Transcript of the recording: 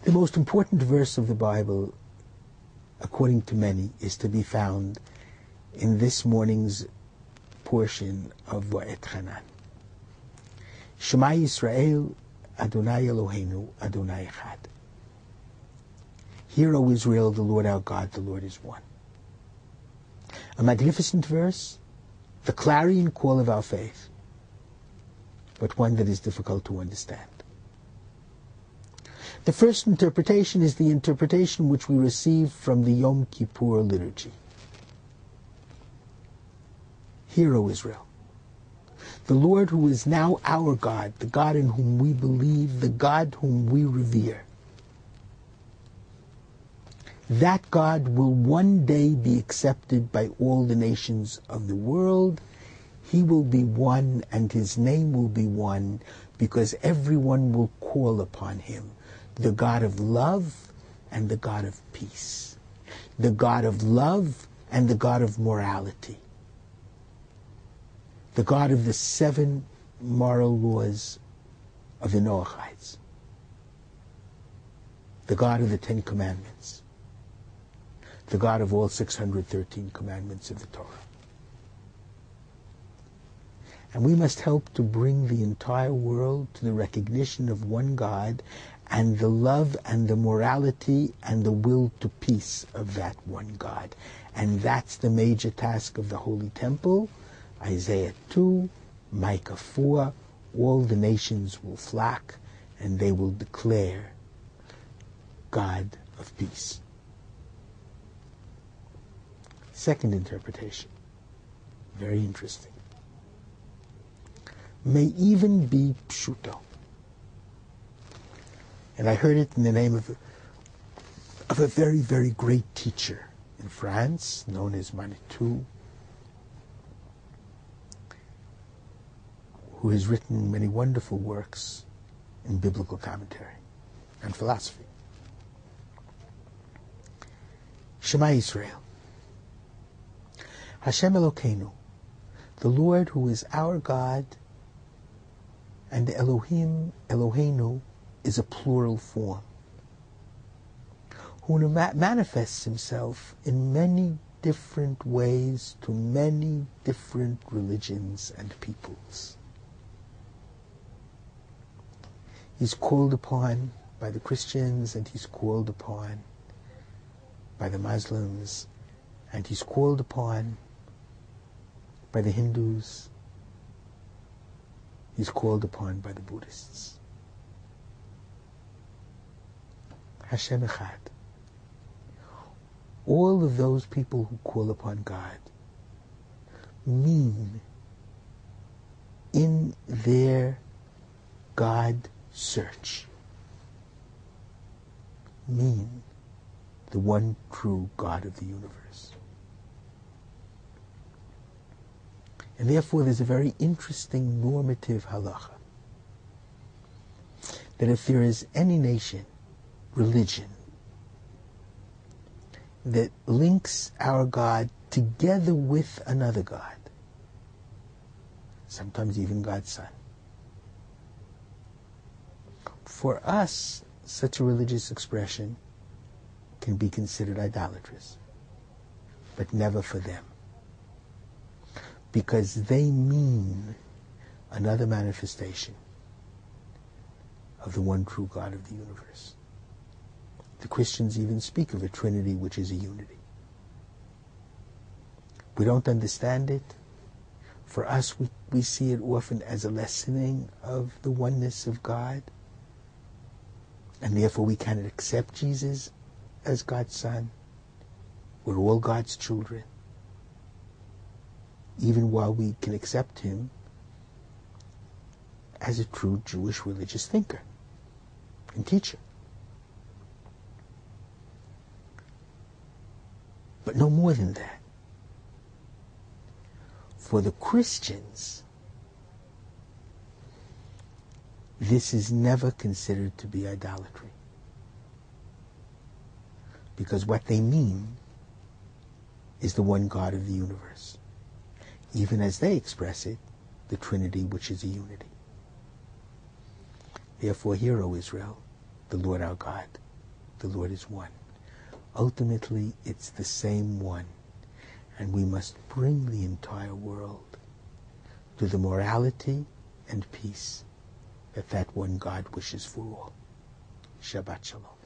The most important verse of the Bible, according to many, is to be found in this morning's portion of Va-Etchanan. Shema Yisrael, Adonai Eloheinu, Adonai Echad. Hear, O Israel, the Lord our God, the Lord is one. A magnificent verse, the clarion call of our faith, but one that is difficult to understand. The first interpretation is the interpretation which we receive from the Yom Kippur liturgy. Hear, O Israel, the Lord who is now our God, the God in whom we believe, the God whom we revere. That God will one day be accepted by all the nations of the world. He will be one and his name will be one because everyone will call upon him, the God of love and the God of peace, the God of love and the God of morality, the God of the 7 moral laws of the Noachites, the God of the 10 commandments, the God of all 613 commandments of the Torah. And we must help to bring the entire world to the recognition of one God and the love and the morality and the will to peace of that one God. And that's the major task of the Holy Temple. Isaiah 2, Micah 4, all the nations will flock and they will declare God of peace. Second interpretation, very interesting, may even be pshuto. And I heard it in the name of a very, very great teacher in France, known as Manitou, who has written many wonderful works in biblical commentary and philosophy. Shema Yisrael. Hashem Elokeinu, the Lord who is our God, and Elohim, Eloheinu, is a plural form, who manifests himself in many different ways to many different religions and peoples. He's called upon by the Christians, and he's called upon by the Muslims, and he's called upon by the Hindus, he's called upon by the Buddhists. Hashem Echad. All of those people who call upon God mean in their God search, mean the one true God of the universe. And therefore there's a very interesting normative halacha that if there is any nation, religion, that links our God together with another God, sometimes even God's Son, for us, such a religious expression can be considered idolatrous, but never for them, because they mean another manifestation of the one true God of the universe. The Christians even speak of a Trinity which is a unity. We don't understand it. For us, we see it often as a lessening of the oneness of God, and therefore we cannot accept Jesus as God's Son. We're all God's children, even while we can accept him as a true Jewish religious thinker and teacher. But no more than that. For the Christians, this is never considered to be idolatry, because what they mean is the one God of the universe, even as they express it, the Trinity, which is a unity. Therefore, hear, O Israel, the Lord our God, the Lord is one. Ultimately, it's the same one. And we must bring the entire world to the morality and peace that one God wishes for all. Shabbat Shalom.